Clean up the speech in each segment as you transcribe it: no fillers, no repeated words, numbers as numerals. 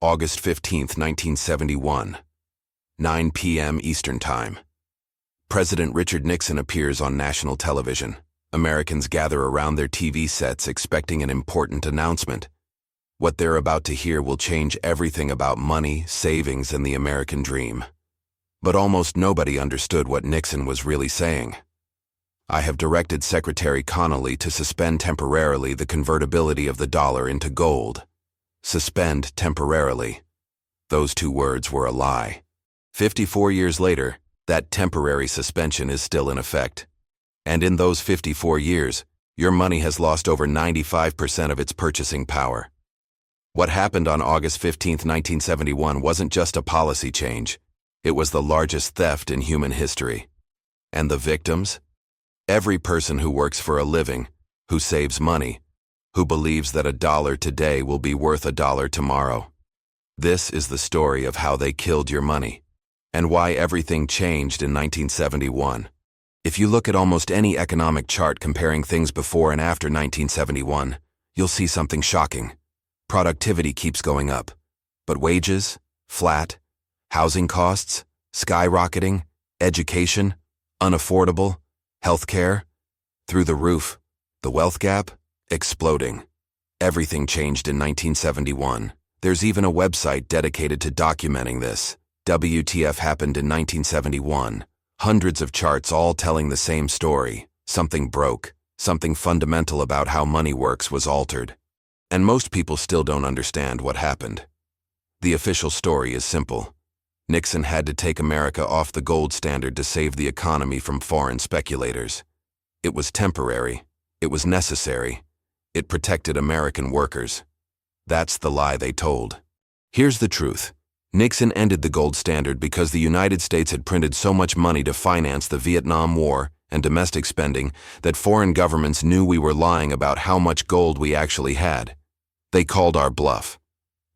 August 15, 1971, 9 p.m. Eastern Time. President Richard Nixon appears on national television. Americans gather around their TV sets expecting an important announcement. What they're about to hear will change everything about money, savings, and the American dream. But almost nobody understood what Nixon was really saying. I have directed Secretary Connally to suspend temporarily the convertibility of the dollar into gold. Suspend temporarily. Those two words were a lie. 54 years later, that temporary suspension is still in effect. And in those 54 years, your money has lost over 95% of its purchasing power. What happened on August 15, 1971 wasn't just a policy change. It was the largest theft in human history. And the victims? Every person who works for a living, who saves money, who believes that $1 today will be worth $1 tomorrow. This is the story of how they killed your money, and why everything changed in 1971. If you look at almost any economic chart comparing things before and after 1971, you'll see something shocking. Productivity keeps going up, but wages, flat, housing costs, skyrocketing, education, unaffordable, healthcare, through the roof, the wealth gap, exploding. Everything changed in 1971. There's even a website dedicated to documenting this. WTF happened in 1971. Hundreds of charts all telling the same story. Something broke. Something fundamental about how money works was altered. And most people still don't understand what happened. The official story is simple. Nixon had to take America off the gold standard to save the economy from foreign speculators. It was temporary. It was necessary. It protected American workers. That's the lie they told. Here's the truth. Nixon ended the gold standard because the United States had printed so much money to finance the Vietnam War and domestic spending that foreign governments knew we were lying about how much gold we actually had. They called our bluff.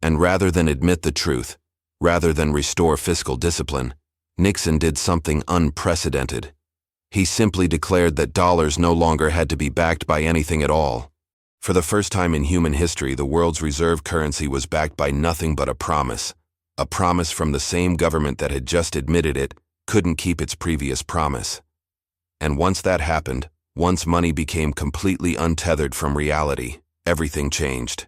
And rather than admit the truth, rather than restore fiscal discipline, Nixon did something unprecedented. He simply declared that dollars no longer had to be backed by anything at all. For the first time in human history, the world's reserve currency was backed by nothing but a promise from the same government that had just admitted it couldn't keep its previous promise. And once that happened, once money became completely untethered from reality, everything changed.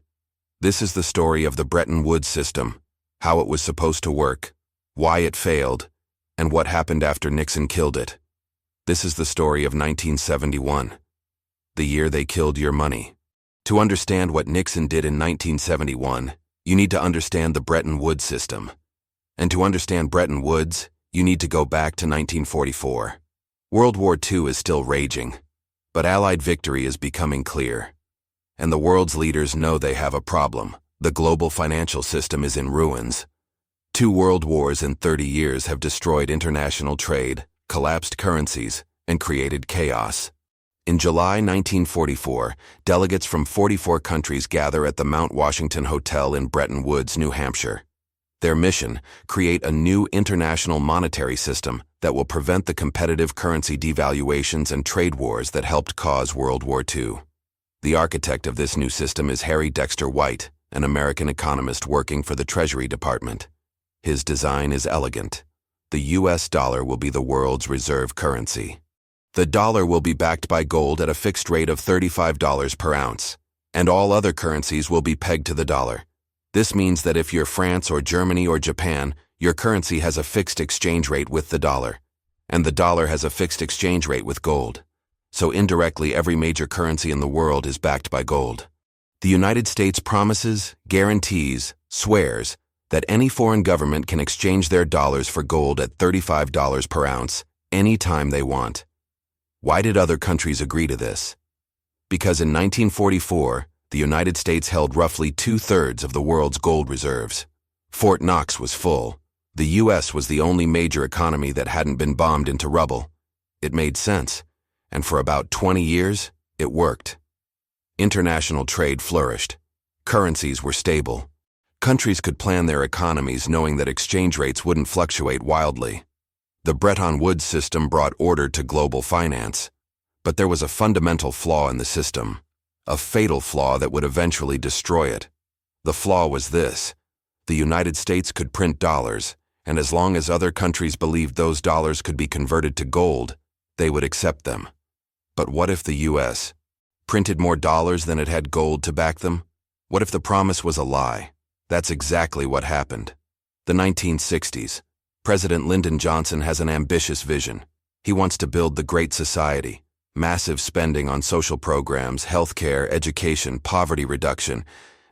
This is the story of the Bretton Woods system, how it was supposed to work, why it failed, and what happened after Nixon killed it. This is the story of 1971, the year they killed your money. To understand what Nixon did in 1971, you need to understand the Bretton Woods system. And to understand Bretton Woods, you need to go back to 1944. World War II is still raging, but Allied victory is becoming clear. And the world's leaders know they have a problem. The global financial system is in ruins. 2 world wars in 30 years have destroyed international trade, collapsed currencies, and created chaos. In July 1944, delegates from 44 countries gather at the Mount Washington Hotel in Bretton Woods, New Hampshire. Their mission: create a new international monetary system that will prevent the competitive currency devaluations and trade wars that helped cause World War II. The architect of this new system is Harry Dexter White, an American economist working for the Treasury Department. His design is elegant. The U.S. dollar will be the world's reserve currency. The dollar will be backed by gold at a fixed rate of $35 per ounce, and all other currencies will be pegged to the dollar. This means that if you're France or Germany or Japan, your currency has a fixed exchange rate with the dollar, and the dollar has a fixed exchange rate with gold. So indirectly, every major currency in the world is backed by gold. The United States promises, guarantees, swears that any foreign government can exchange their dollars for gold at $35 per ounce anytime they want. Why did other countries agree to this? Because in 1944, the United States held roughly 2/3 of the world's gold reserves. Fort Knox was full. The U.S. was the only major economy that hadn't been bombed into rubble. It made sense, and for about 20 years, it worked. International trade flourished. Currencies were stable. Countries could plan their economies knowing that exchange rates wouldn't fluctuate wildly. The Bretton Woods system brought order to global finance, but there was a fundamental flaw in the system, a fatal flaw that would eventually destroy it. The flaw was this: The United States could print dollars, and as long as other countries believed those dollars could be converted to gold, they would accept them. But what if the U.S. printed more dollars than it had gold to back them? What if the promise was a lie? That's exactly what happened. The 1960s. President Lyndon Johnson has an ambitious vision. He wants to build the Great Society. Massive spending on social programs, healthcare, education, poverty reduction,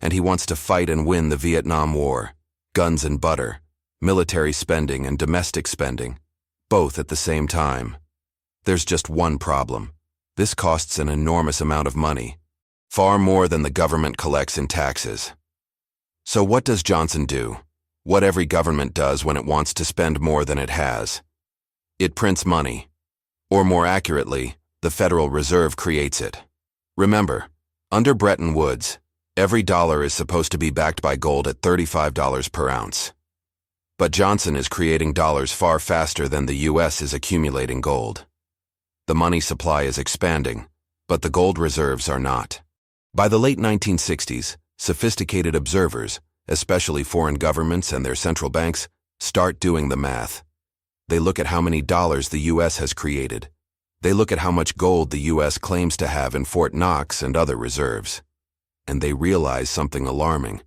and he wants to fight and win the Vietnam War. Guns and butter, military spending and domestic spending, both at the same time. There's just one problem. This costs an enormous amount of money, far more than the government collects in taxes. So what does Johnson do? What every government does when it wants to spend more than it has. It prints money. Or more accurately, the Federal Reserve creates it. Remember, under Bretton Woods, every dollar is supposed to be backed by gold at $35 per ounce. But Johnson is creating dollars far faster than the U.S. is accumulating gold. The money supply is expanding, but the gold reserves are not. By the late 1960s, sophisticated observers, especially foreign governments and their central banks, start doing the math. They look at how many dollars the U.S. has created. They look at how much gold the U.S. claims to have in Fort Knox and other reserves. And they realize something alarming.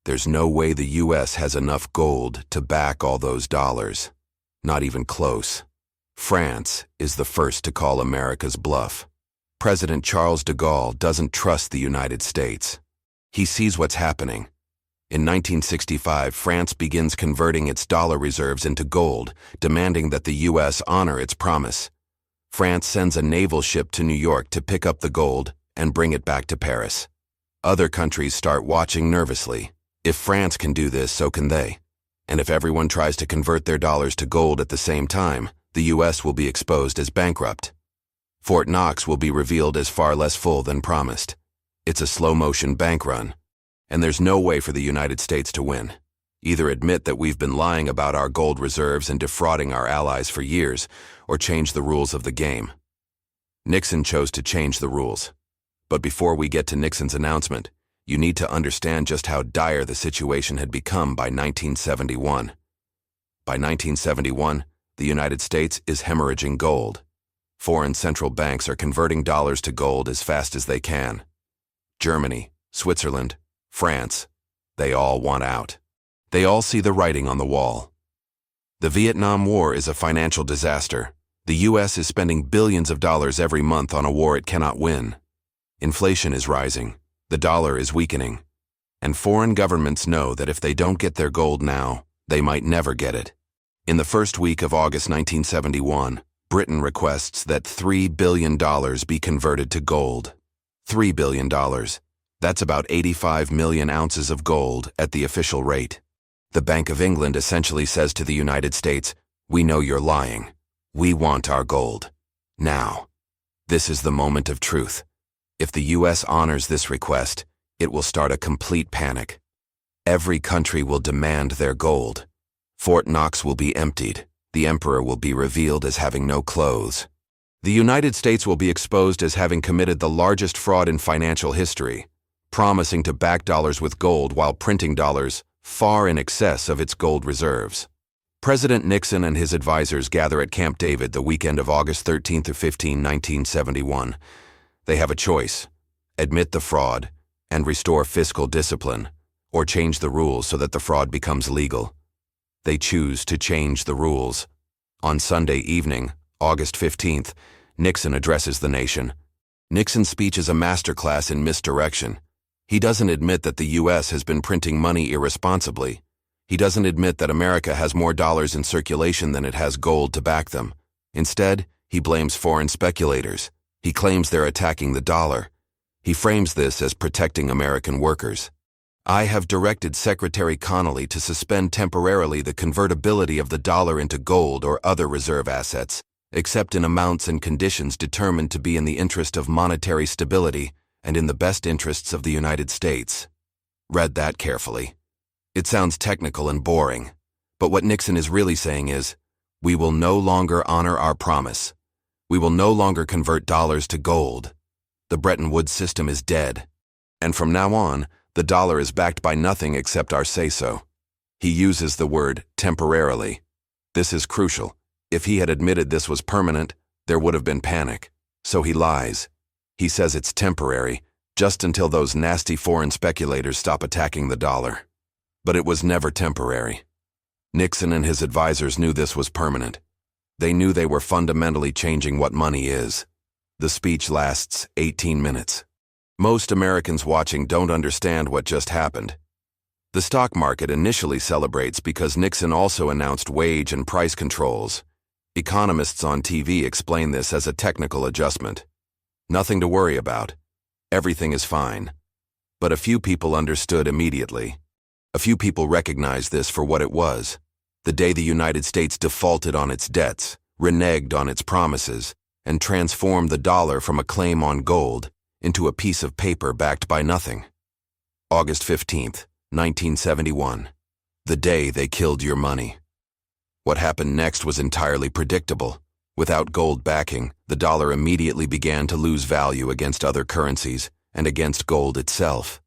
There's no way the U.S. has enough gold to back all those dollars. Not even close. France is the first to call America's bluff. President Charles de Gaulle doesn't trust the United States. He sees what's happening. In 1965, France begins converting its dollar reserves into gold, demanding that the U.S. honor its promise. France sends a naval ship to New York to pick up the gold and bring it back to Paris. Other countries start watching nervously. If France can do this, so can they. And if everyone tries to convert their dollars to gold at the same time, the U.S. will be exposed as bankrupt. Fort Knox will be revealed as far less full than promised. It's a slow-motion bank run. And there's no way for the United States to win. Either admit that we've been lying about our gold reserves and defrauding our allies for years, or change the rules of the game. Nixon chose to change the rules. But before we get to Nixon's announcement, you need to understand just how dire the situation had become by 1971. By 1971, the United States is hemorrhaging gold. Foreign central banks are converting dollars to gold as fast as they can. Germany, Switzerland, France, they all want out. They all see the writing on the wall. The Vietnam War is a financial disaster. The U.S. is spending billions of dollars every month on a war it cannot win. Inflation is rising. The dollar is weakening. And foreign governments know that if they don't get their gold now, they might never get it. In the first week of August 1971, Britain requests that $3 billion be converted to gold. $3 billion. That's about 85 million ounces of gold at the official rate. The Bank of England essentially says to the United States, "We know you're lying. We want our gold. Now." This is the moment of truth. If the U.S. honors this request, it will start a complete panic. Every country will demand their gold. Fort Knox will be emptied. The emperor will be revealed as having no clothes. The United States will be exposed as having committed the largest fraud in financial history, promising to back dollars with gold while printing dollars far in excess of its gold reserves. President Nixon and his advisors gather at Camp David the weekend of August 13 through 15, 1971. They have a choice: admit the fraud and restore fiscal discipline, or change the rules so that the fraud becomes legal. They choose to change the rules. On Sunday evening, August 15th, Nixon addresses the nation. Nixon's speech is a masterclass in misdirection. He doesn't admit that the U.S. has been printing money irresponsibly. He doesn't admit that America has more dollars in circulation than it has gold to back them. Instead, he blames foreign speculators. He claims they're attacking the dollar. He frames this as protecting American workers. "I have directed Secretary Connally to suspend temporarily the convertibility of the dollar into gold or other reserve assets, except in amounts and conditions determined to be in the interest of monetary stability and in the best interests of the United States." Read that carefully. It sounds technical and boring, but what Nixon is really saying is, we will no longer honor our promise. We will no longer convert dollars to gold. The Bretton Woods system is dead. And from now on, The dollar is backed by nothing except our say-so. He uses the word temporarily. This is crucial. If he had admitted this was permanent, there would have been panic. So he lies. He says it's temporary, just until those nasty foreign speculators stop attacking the dollar. But it was never temporary. Nixon and his advisors knew this was permanent. They knew they were fundamentally changing what money is. The speech lasts 18 minutes. Most Americans watching don't understand what just happened. The stock market initially celebrates because Nixon also announced wage and price controls. Economists on TV explain this as a technical adjustment. Nothing to worry about. Everything is fine. But a few people understood immediately. A few people recognized this for what it was. The day the United States defaulted on its debts, reneged on its promises, and transformed the dollar from a claim on gold into a piece of paper backed by nothing. August 15th, 1971. The day they killed your money. What happened next was entirely predictable. Without gold backing, the dollar immediately began to lose value against other currencies and against gold itself.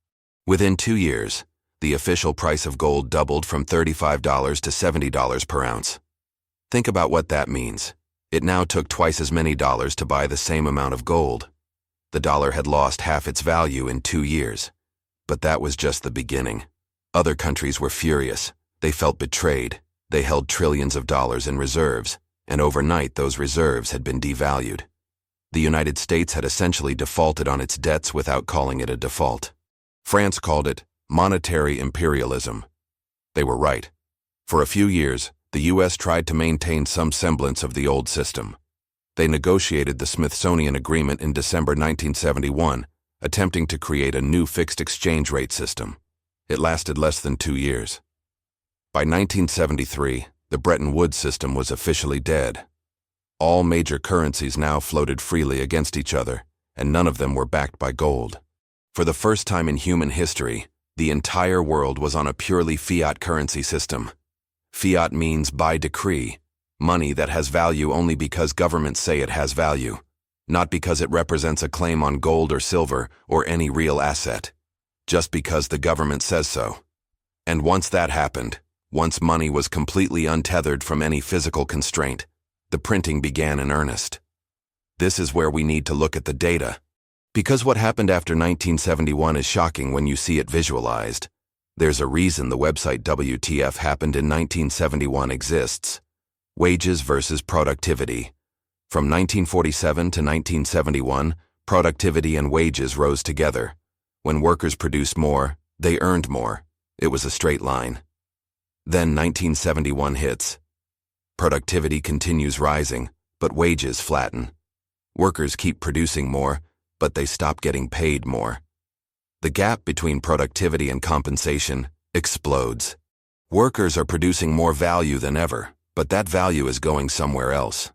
Within 2 years, the official price of gold doubled from $35 to $70 per ounce. Think about what that means. It now took twice as many dollars to buy the same amount of gold. The dollar had lost half its value in 2 years. But that was just the beginning. Other countries were furious. They felt betrayed. They held trillions of dollars in reserves, and overnight those reserves had been devalued. The United States had essentially defaulted on its debts without calling it a default. France called it monetary imperialism. They were right. For a few years, the U.S. tried to maintain some semblance of the old system. They negotiated the Smithsonian Agreement in December 1971, attempting to create a new fixed exchange rate system. It lasted less than 2 years. By 1973, the Bretton Woods system was officially dead. All major currencies now floated freely against each other, and none of them were backed by gold. For the first time in human history, the entire world was on a purely fiat currency system. Fiat means by decree, money that has value only because governments say it has value, not because it represents a claim on gold or silver or any real asset, just because the government says so. And once that happened, once money was completely untethered from any physical constraint, the printing began in earnest. This is where we need to look at the data. Because what happened after 1971 is shocking when you see it visualized. There's a reason the website WTF happened in 1971 exists. Wages versus productivity. From 1947 to 1971, productivity and wages rose together. When workers produced more, they earned more. It was a straight line. Then 1971 hits. Productivity continues rising, but wages flatten. Workers keep producing more, but they stop getting paid more. The gap between productivity and compensation explodes. Workers are producing more value than ever, but that value is going somewhere else.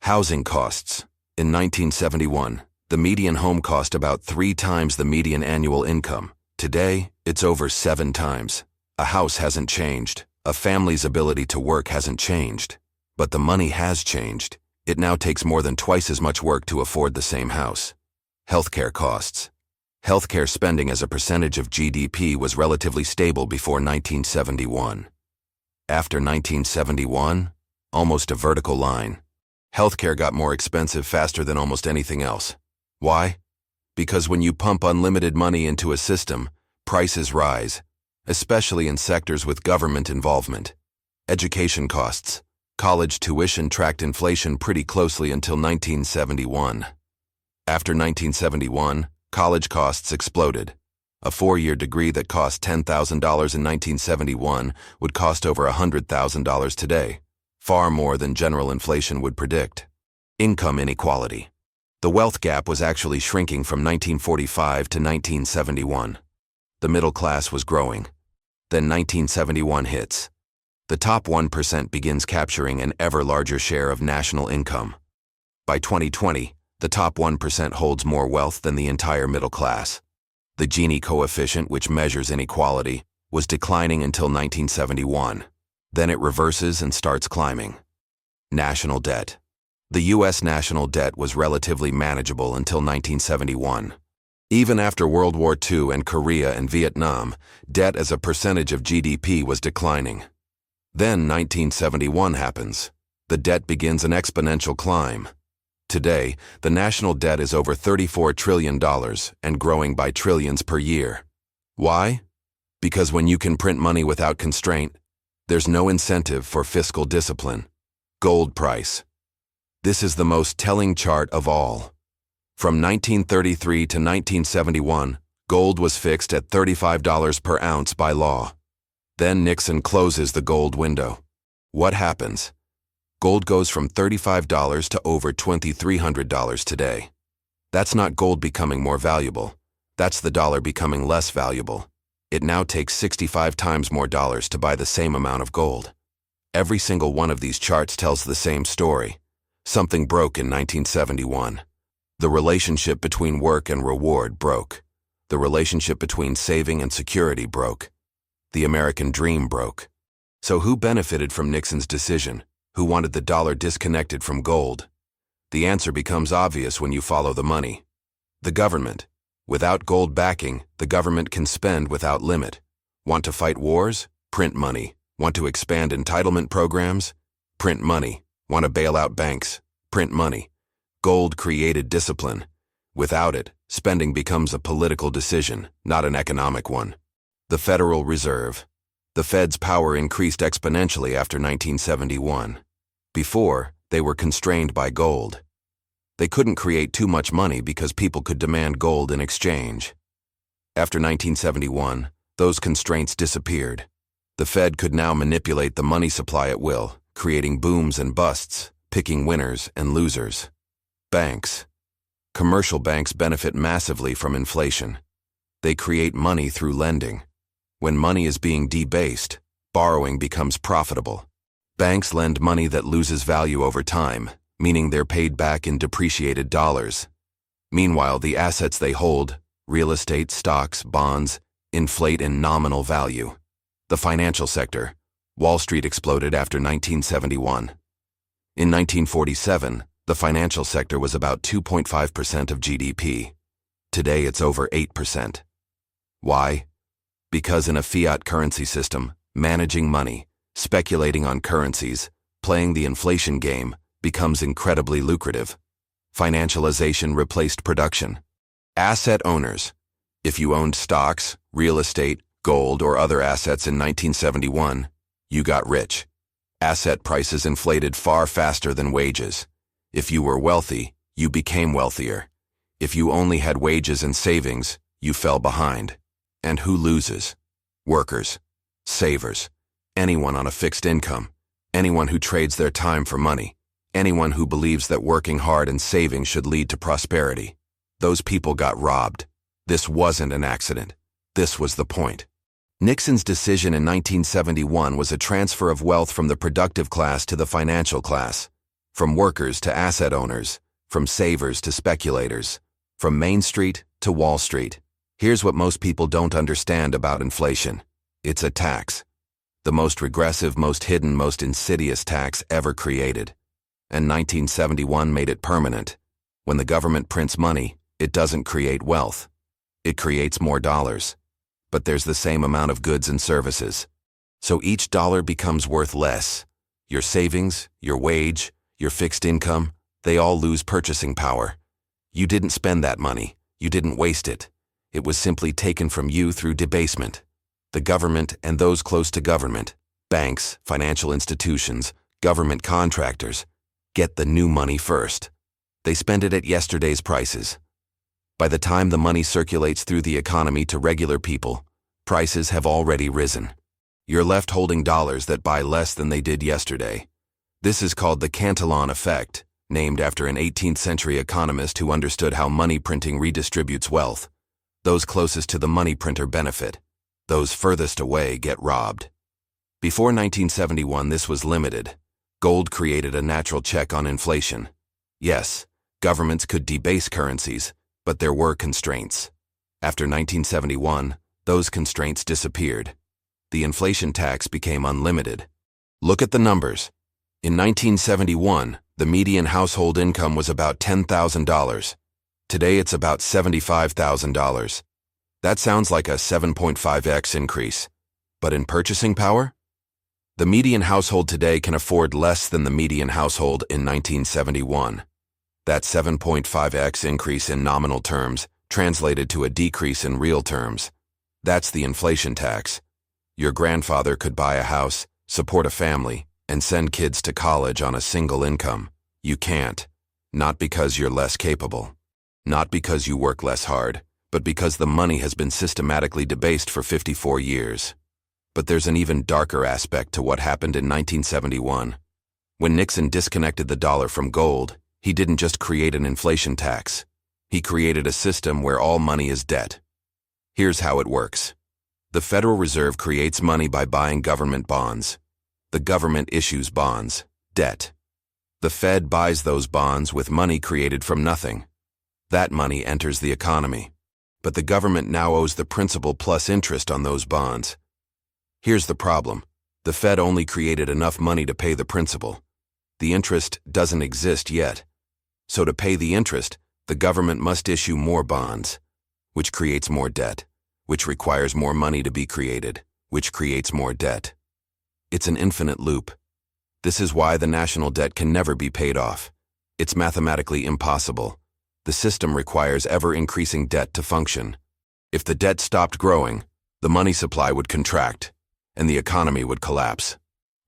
Housing costs. In 1971, the median home cost about 3 times the median annual income. Today, it's over 7 times. A house hasn't changed. A family's ability to work hasn't changed. But the money has changed. It now takes more than twice as much work to afford the same house. Healthcare costs. Healthcare spending as a percentage of GDP was relatively stable before 1971. After 1971, almost a vertical line. Healthcare got more expensive faster than almost anything else. Why? Because when you pump unlimited money into a system, prices rise, especially in sectors with government involvement. Education costs. College tuition tracked inflation pretty closely until 1971. After 1971, college costs exploded. A 4-year degree that cost $10,000 in 1971 would cost over $100,000 today, far more than general inflation would predict. Income inequality. The wealth gap was actually shrinking from 1945 to 1971. The middle class was growing. Then 1971 hits. The top 1% begins capturing an ever larger share of national income. By 2020, the top 1% holds more wealth than the entire middle class. The Gini coefficient, which measures inequality, was declining until 1971. Then it reverses and starts climbing. National debt. The U.S. national debt was relatively manageable until 1971. Even after World War II and Korea and Vietnam, debt as a percentage of GDP was declining. Then 1971 happens. The debt begins an exponential climb. Today, the national debt is over $34 trillion and growing by trillions per year. Why? Because when you can print money without constraint, there's no incentive for fiscal discipline. Gold price. This is the most telling chart of all. From 1933 to 1971, gold was fixed at $35 per ounce by law. Then Nixon closes the gold window. What happens? Gold goes from $35 to over $2,300 today. That's not gold becoming more valuable. That's the dollar becoming less valuable. It now takes 65 times more dollars to buy the same amount of gold. Every single one of these charts tells the same story. Something broke in 1971. The relationship between work and reward broke. The relationship between saving and security broke. The American dream broke. So who benefited from Nixon's decision? Who wanted the dollar disconnected from gold? The answer becomes obvious when you follow the money. The government. Without gold backing, the government can spend without limit. Want to fight wars? Print money. Want to expand entitlement programs? Print money. Want to bail out banks? Print money. Gold created discipline. Without it, spending becomes a political decision, not an economic one. The Federal Reserve. The Fed's power increased exponentially after 1971. Before, they were constrained by gold. They couldn't create too much money because people could demand gold in exchange. After 1971, those constraints disappeared. The Fed could now manipulate the money supply at will, creating booms and busts, picking winners and losers. Banks. Commercial banks benefit massively from inflation. They create money through lending. When money is being debased, borrowing becomes profitable. Banks lend money that loses value over time, meaning they're paid back in depreciated dollars. Meanwhile, the assets they hold, real estate, stocks, bonds, inflate in nominal value. The financial sector. Wall Street exploded after 1971. In 1947, the financial sector was about 2.5% of GDP. Today it's over 8%. Why? Because in a fiat currency system, managing money, speculating on currencies, playing the inflation game, becomes incredibly lucrative. Financialization replaced production. Asset owners. If you owned stocks, real estate, gold, or other assets in 1971, you got rich. Asset prices inflated far faster than wages. If you were wealthy, you became wealthier. If you only had wages and savings, you fell behind. And who loses? Workers, savers, anyone on a fixed income, anyone who trades their time for money, anyone who believes that working hard and saving should lead to prosperity. Those people got robbed. This wasn't an accident. This was the point. Nixon's decision in 1971 was a transfer of wealth from the productive class to the financial class, from workers to asset owners, from savers to speculators, from Main Street to Wall Street. Here's what most people don't understand about inflation. It's a tax. The most regressive, most hidden, most insidious tax ever created. And 1971 made it permanent. When the government prints money, it doesn't create wealth. It creates more dollars. But there's the same amount of goods and services. So each dollar becomes worth less. Your savings, your wage, your fixed income, they all lose purchasing power. You didn't spend that money. You didn't waste it. It was simply taken from you through debasement. The government and those close to government, banks, financial institutions, government contractors, get the new money first. They spend it at yesterday's prices. By the time the money circulates through the economy to regular people, prices have already risen. You're left holding dollars that buy less than they did yesterday. This is called the Cantillon effect, named after an 18th century economist who understood how money printing redistributes wealth. Those closest to the money printer benefit. Those furthest away get robbed. Before 1971, this was limited. Gold created a natural check on inflation. Yes, governments could debase currencies, but there were constraints. After 1971, those constraints disappeared. The inflation tax became unlimited. Look at the numbers. In 1971, the median household income was about $10,000. Today it's about $75,000. That sounds like a 7.5x increase. But in purchasing power? The median household today can afford less than the median household in 1971. That 7.5x increase in nominal terms translated to a decrease in real terms. That's the inflation tax. Your grandfather could buy a house, support a family, and send kids to college on a single income. You can't. Not because you're less capable. Not because you work less hard, but because the money has been systematically debased for 54 years. But there's an even darker aspect to what happened in 1971. When Nixon disconnected the dollar from gold, he didn't just create an inflation tax. He created a system where all money is debt. Here's how it works. The Federal Reserve creates money by buying government bonds. The government issues bonds, debt. The Fed buys those bonds with money created from nothing. That money enters the economy. But the government now owes the principal plus interest on those bonds. Here's the problem. The Fed only created enough money to pay the principal. The interest doesn't exist yet. So to pay the interest, the government must issue more bonds, which creates more debt, which requires more money to be created, which creates more debt. It's an infinite loop. This is why the national debt can never be paid off. It's mathematically impossible. The system requires ever-increasing debt to function. If the debt stopped growing, the money supply would contract, and the economy would collapse.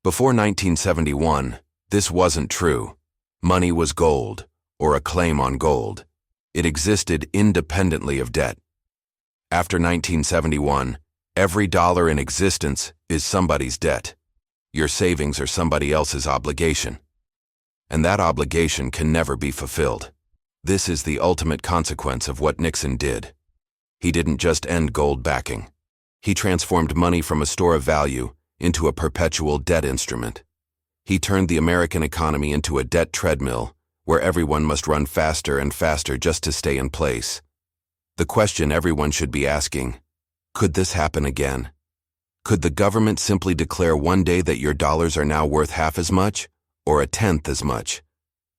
Before 1971, this wasn't true. Money was gold, or a claim on gold. It existed independently of debt. After 1971, every dollar in existence is somebody's debt. Your savings are somebody else's obligation. And that obligation can never be fulfilled. This is the ultimate consequence of what Nixon did. He didn't just end gold backing. He transformed money from a store of value into a perpetual debt instrument. He turned the American economy into a debt treadmill where everyone must run faster and faster just to stay in place. The question everyone should be asking, could this happen again? Could the government simply declare one day that your dollars are now worth half as much or a tenth as much?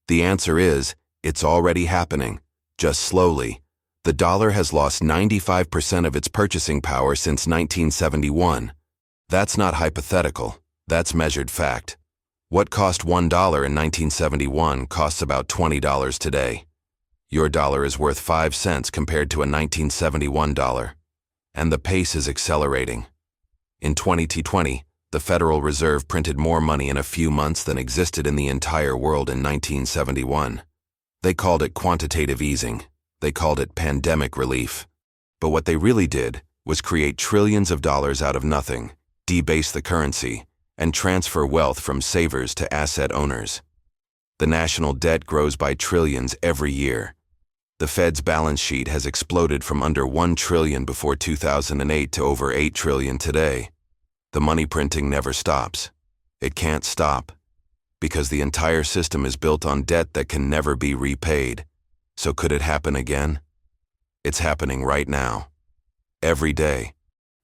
The answer is, it's already happening, just slowly. The dollar has lost 95% of its purchasing power since 1971. That's not hypothetical, that's measured fact. What cost $1 in 1971 costs about $20 today. Your dollar is worth 5 cents compared to a 1971 dollar. And the pace is accelerating. In 2020, the Federal Reserve printed more money in a few months than existed in the entire world in 1971. They called it quantitative easing. They called it pandemic relief. But what they really did was create trillions of dollars out of nothing, debase the currency, and transfer wealth from savers to asset owners. The national debt grows by trillions every year. The Fed's balance sheet has exploded from under $1 trillion before 2008 to over $8 trillion today. The money printing never stops. It can't stop. Because the entire system is built on debt that can never be repaid. So could it happen again? It's happening right now. Every day.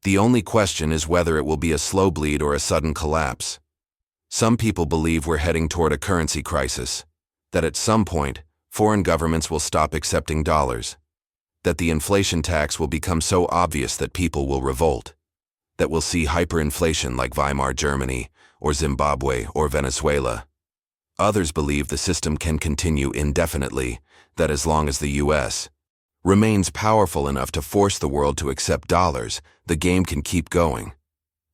The only question is whether it will be a slow bleed or a sudden collapse. Some people believe we're heading toward a currency crisis, that at some point, foreign governments will stop accepting dollars, that the inflation tax will become so obvious that people will revolt, that we'll see hyperinflation like Weimar Germany, or Zimbabwe, or Venezuela. Others believe the system can continue indefinitely, that as long as the U.S. remains powerful enough to force the world to accept dollars, the game can keep going.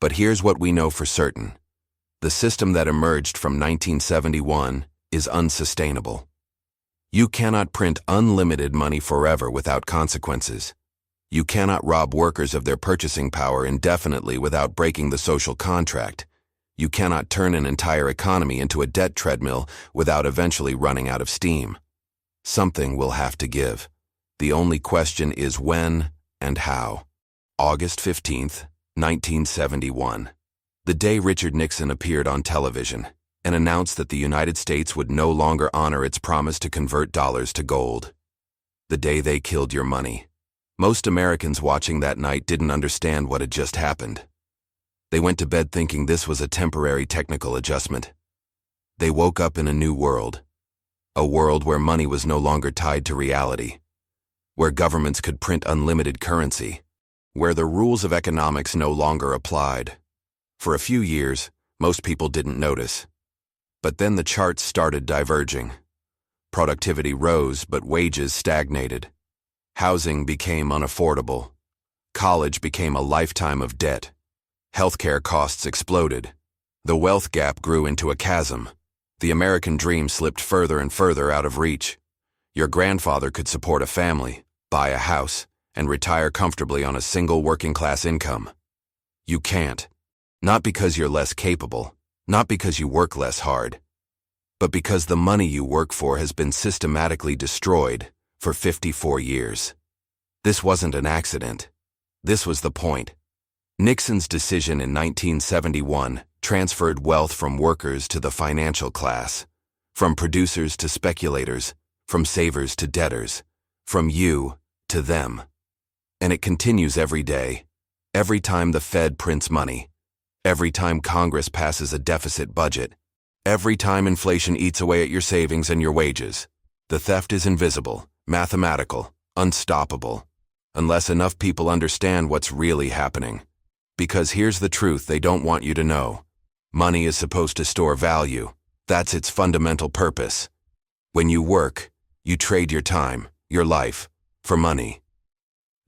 But here's what we know for certain. The system that emerged from 1971 is unsustainable. You cannot print unlimited money forever without consequences. You cannot rob workers of their purchasing power indefinitely without breaking the social contract. You cannot turn an entire economy into a debt treadmill without eventually running out of steam. Something will have to give. The only question is when and how. August 15th, 1971. The day Richard Nixon appeared on television and announced that the United States would no longer honor its promise to convert dollars to gold. The day they killed your money. Most Americans watching that night didn't understand what had just happened. They went to bed thinking this was a temporary technical adjustment. They woke up in a new world. A world where money was no longer tied to reality. where governments could print unlimited currency, where the rules of economics no longer applied. For a few years, most people didn't notice. But then the charts started diverging. Productivity rose, but wages stagnated. Housing became unaffordable. College became a lifetime of debt. Healthcare costs exploded. The wealth gap grew into a chasm. The American dream slipped further and further out of reach. Your grandfather could support a family, buy a house, and retire comfortably on a single working-class income. You can't. Not because you're less capable, not because you work less hard, but because the money you work for has been systematically destroyed for 54 years. This wasn't an accident. This was the point. Nixon's decision in 1971 transferred wealth from workers to the financial class, from producers to speculators, from savers to debtors, from you to them. And it continues every day, every time the Fed prints money, every time Congress passes a deficit budget, every time inflation eats away at your savings and your wages. The theft is invisible, mathematical, unstoppable, unless enough people understand what's really happening. Because here's the truth they don't want you to know. Money is supposed to store value. That's its fundamental purpose. When you work, you trade your time, your life, for money.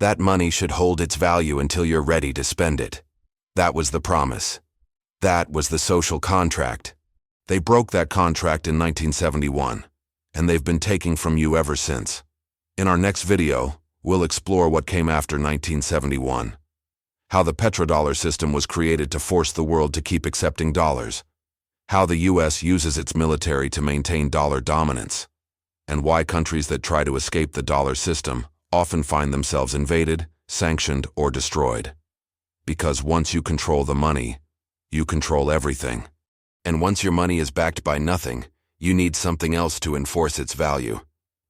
That money should hold its value until you're ready to spend it. That was the promise. That was the social contract. They broke that contract in 1971, and they've been taking from you ever since. In our next video, we'll explore what came after 1971. How the petrodollar system was created to force the world to keep accepting dollars. How the U.S. uses its military to maintain dollar dominance. And why countries that try to escape the dollar system often find themselves invaded, sanctioned, or destroyed. Because once you control the money, you control everything. And once your money is backed by nothing, you need something else to enforce its value.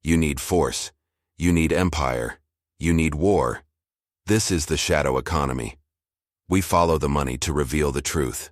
You need force. You need empire. You need war. This is the shadow economy. We follow the money to reveal the truth.